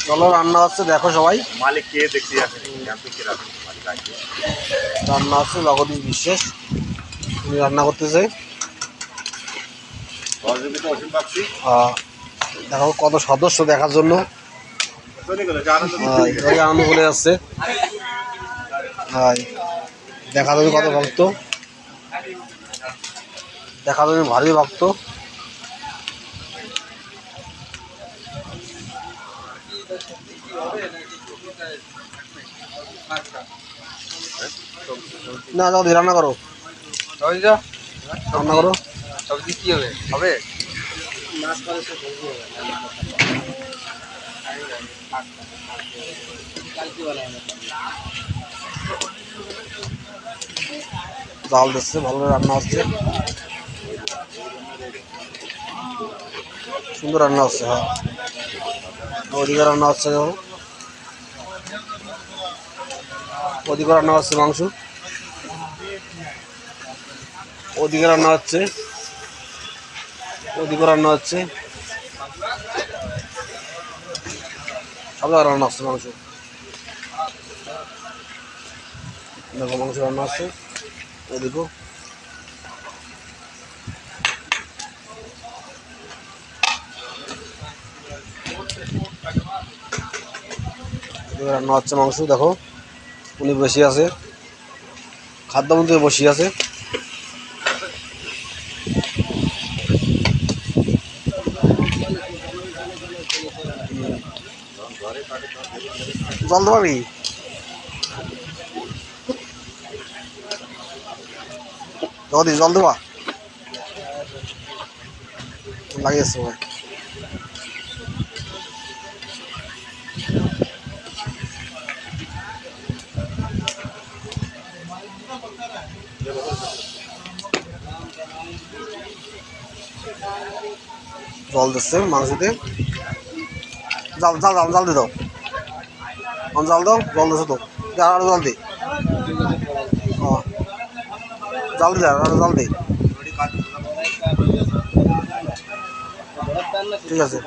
চলো রান্না হচ্ছে, দেখো সবাই। মালিক কে দেখতে আছে, রান্না হচ্ছে জগদীশ বিশ্বাস, উনি রান্না করতেছে। দেখো কত সদস্য দেখার জন্য আনন্দ করে যাচ্ছে। দেখা যাবে কত ভক্ত, দেখা যাবে ভারী ভক্ত। না যাও রান্না করো, রান্না করো। সবজি কি হবে হবে জাল দিচ্ছে, ভালো রান্না হচ্ছে, সুন্দর রান্না হচ্ছে। হ্যাঁ, ওদিকে রান্না হচ্ছে, দেখো ওদিকে রান্না হচ্ছে মাংস, ওদিকে রান্না হচ্ছে, ওদিকে রান্না হচ্ছে, সব জায়গায় রান্না হচ্ছে মাংস। দেখো মাংস রান্না হচ্ছে, ওদিকেও রান্না হচ্ছে মাংস। দেখো উনি বসে আছে, খাদ্যমন্ত্রী বসে আছে। জল দেবো আমি, জল দেবা লাগিয়েছে ভাই। জল দিচ্ছে মাংসতে, জাল জাল জাল জাল দিয়ে দাও, জাল দাও, জল দিচ্ছে তো, আরো জল দি, জাল দি, আরো জল দি, ঠিক আছে।